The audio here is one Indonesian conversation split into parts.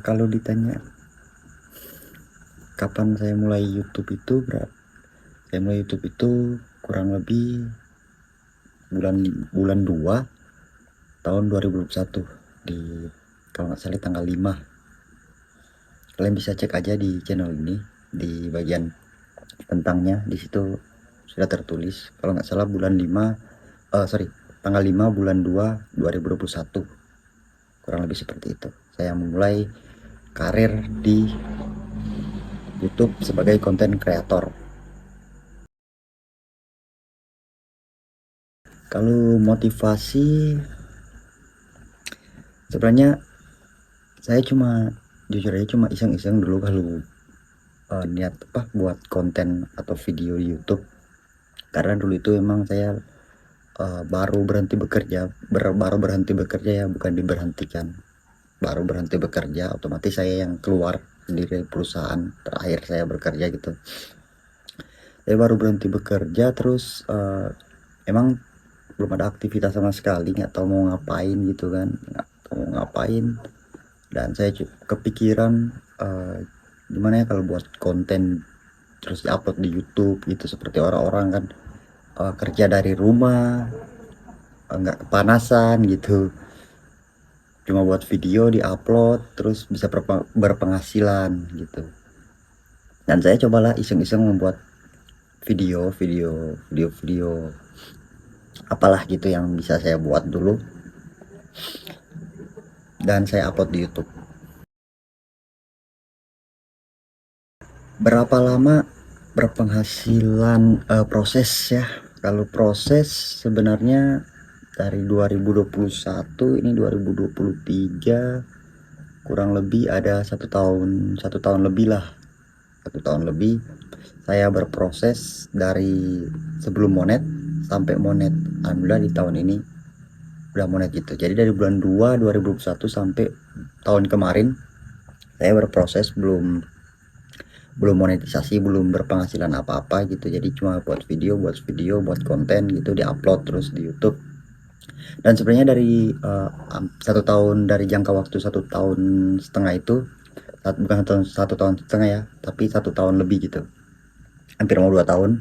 Kalau ditanya kapan saya mulai YouTube itu, saya mulai YouTube itu kurang lebih bulan bulan 2 tahun 2021 di, kalau nggak salah, tanggal 5. Kalian bisa cek aja di channel ini, di bagian tentangnya di situ sudah tertulis. Kalau nggak salah bulan 5, tanggal 5 bulan 2 2021, kurang lebih seperti itu. Saya memulai karir di YouTube sebagai konten kreator. Kalau motivasi, sebenarnya saya jujur aja cuma iseng-iseng dulu kalau niat buat konten atau video di YouTube. Karena dulu itu emang saya baru berhenti bekerja, baru berhenti bekerja ya, bukan diberhentikan. Baru berhenti bekerja, otomatis saya yang keluar dari perusahaan terakhir saya bekerja gitu. Saya baru berhenti bekerja, terus emang belum ada aktivitas sama sekali, nggak tahu mau ngapain gitu kan, nggak tahu mau ngapain. Dan saya kepikiran gimana ya kalau buat konten terus diupload di YouTube gitu, seperti orang-orang kan kerja dari rumah, nggak kepanasan gitu, cuma buat video diupload terus bisa berpenghasilan gitu. Dan saya cobalah iseng-iseng membuat video apalah gitu yang bisa saya buat dulu, dan saya upload di YouTube. Berapa lama berpenghasilan, proses ya. Kalau proses sebenarnya dari 2021 ini 2023, kurang lebih ada 1 tahun lebih lah. 1 tahun lebih saya berproses dari sebelum monet sampai monet. Alhamdulillah di tahun ini udah monet gitu. Jadi dari bulan 2 2021 sampai tahun kemarin saya berproses, belum monetisasi, belum berpenghasilan apa-apa gitu. Jadi cuma buat video, buat konten gitu, diupload terus di YouTube. Dan sebenarnya dari 1 tahun, dari jangka waktu 1 tahun setengah itu, bukan 1 tahun setengah ya, tapi 1 tahun lebih gitu, hampir mau 2 tahun.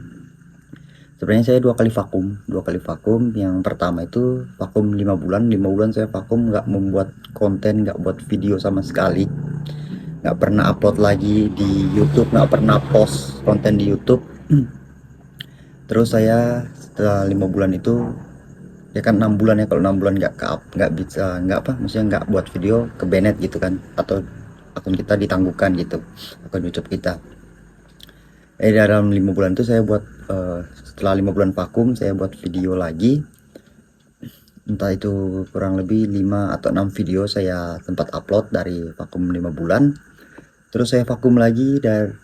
Sebenarnya saya dua kali vakum. Yang pertama itu vakum 5 bulan saya vakum, nggak membuat konten, nggak buat video sama sekali, nggak pernah upload lagi di YouTube, nggak pernah post konten di YouTube. Terus saya setelah 5 bulan itu, ya kan 6 bulan ya, kalau 6 bulan nggak bisa, maksudnya nggak buat video, ke banned gitu kan, atau akun kita ditangguhkan gitu, akun YouTube kita. Dalam 5 bulan itu saya buat, setelah 5 bulan vakum saya buat video lagi, entah itu kurang lebih 5 atau 6 video saya sempat upload dari vakum 5 bulan. Terus saya vakum lagi dari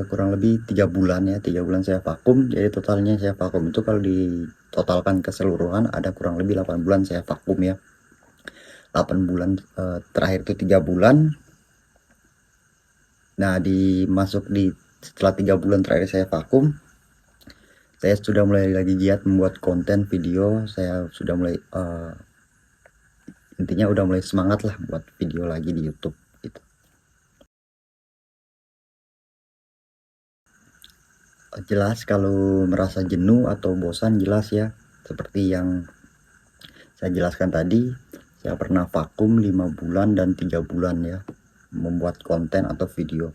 kurang lebih 3 bulan ya, 3 bulan saya vakum. Jadi totalnya saya vakum itu kalau ditotalkan keseluruhan ada kurang lebih 8 bulan saya vakum ya. 8 bulan, terakhir itu 3 bulan. Nah, setelah 3 bulan terakhir saya vakum, saya sudah mulai lagi giat membuat konten video. Saya sudah mulai, intinya udah mulai semangat lah buat video lagi di YouTube gitu. Jelas kalau merasa jenuh atau bosan, jelas ya, seperti yang saya jelaskan tadi, saya pernah vakum 5 bulan dan 3 bulan ya, membuat konten atau video.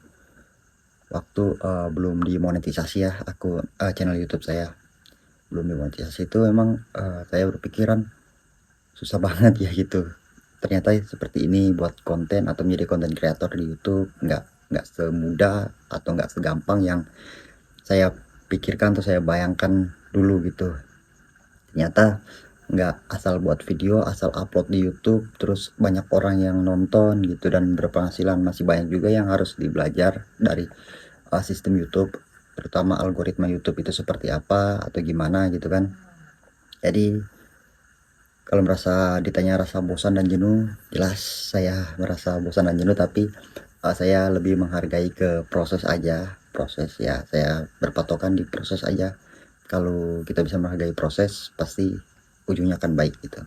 Waktu belum dimonetisasi ya, channel YouTube saya belum dimonetisasi, itu emang saya berpikiran susah banget ya gitu. Ternyata seperti ini buat konten atau menjadi konten kreator di YouTube, nggak semudah atau nggak segampang yang saya pikirkan atau saya bayangkan dulu gitu. Ternyata nggak asal buat video, asal upload di YouTube terus banyak orang yang nonton gitu dan berpenghasilan. Masih banyak juga yang harus dibelajar dari sistem YouTube, terutama algoritma YouTube itu seperti apa atau gimana gitu kan. Jadi kalau ditanya rasa bosan dan jenuh, jelas saya merasa bosan dan jenuh, tapi saya lebih menghargai ke proses aja. Proses ya, saya berpatokan di proses aja. Kalau kita bisa menghargai proses, pasti ujungnya akan baik gitu.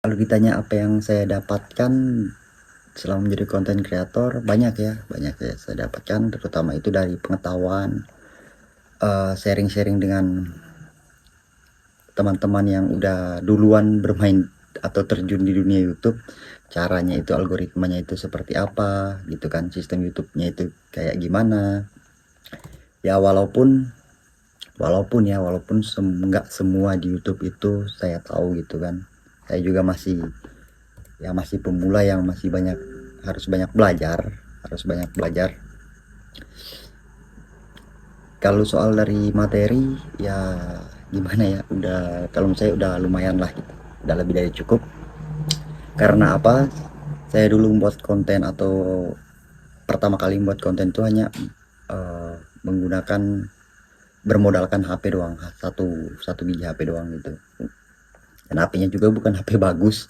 Kalau ditanya apa yang saya dapatkan selama menjadi konten kreator, banyak ya saya dapatkan, terutama itu dari pengetahuan, sharing-sharing dengan teman-teman yang udah duluan bermain atau terjun di dunia YouTube, caranya itu, algoritmanya itu seperti apa gitu kan, sistem YouTube-nya itu kayak gimana ya. Walaupun nggak semua di YouTube itu saya tahu gitu kan, saya juga masih pemula yang harus banyak belajar. Kalau soal dari materi ya gimana ya, kalau saya udah lumayan lah gitu, udah lebih dari cukup. Karena apa, saya dulu membuat konten atau pertama kali membuat konten itu hanya bermodalkan HP doang, satu biji HP doang gitu, dan HP-nya juga bukan HP bagus,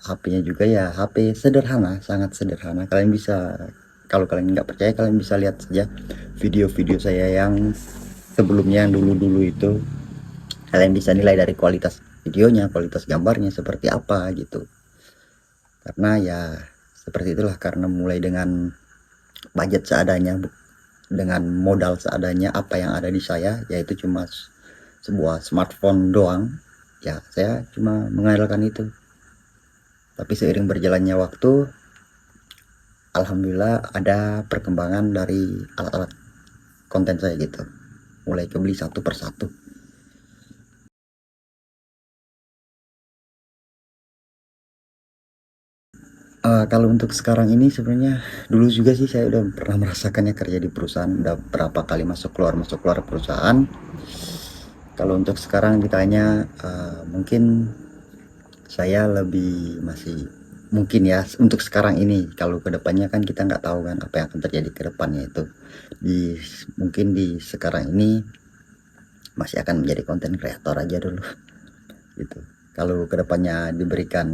HP-nya juga ya HP sederhana, sangat sederhana. Kalau kalian nggak percaya, kalian bisa lihat saja video-video saya yang sebelumnya, yang dulu itu. Kalian bisa nilai dari kualitas videonya, kualitas gambarnya seperti apa gitu. Karena ya seperti itulah, karena mulai dengan budget seadanya, dengan modal seadanya, apa yang ada di saya yaitu cuma sebuah smartphone doang ya, saya cuma mengandalkan itu. Tapi seiring berjalannya waktu, alhamdulillah ada perkembangan dari alat-alat konten saya gitu, mulai kebeli satu persatu. Kalau untuk sekarang ini sebenarnya, dulu juga sih saya udah pernah merasakannya kerja di perusahaan, udah berapa kali masuk keluar perusahaan. Kalau untuk sekarang ditanya, mungkin saya mungkin ya untuk sekarang ini. Kalau kedepannya kan kita nggak tahu kan apa yang akan terjadi ke depannya itu. Mungkin di sekarang ini masih akan menjadi konten kreator aja dulu gitu. Kalau kedepannya diberikan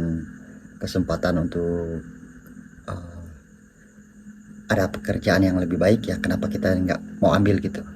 kesempatan untuk ada pekerjaan yang lebih baik, ya kenapa kita nggak mau ambil gitu.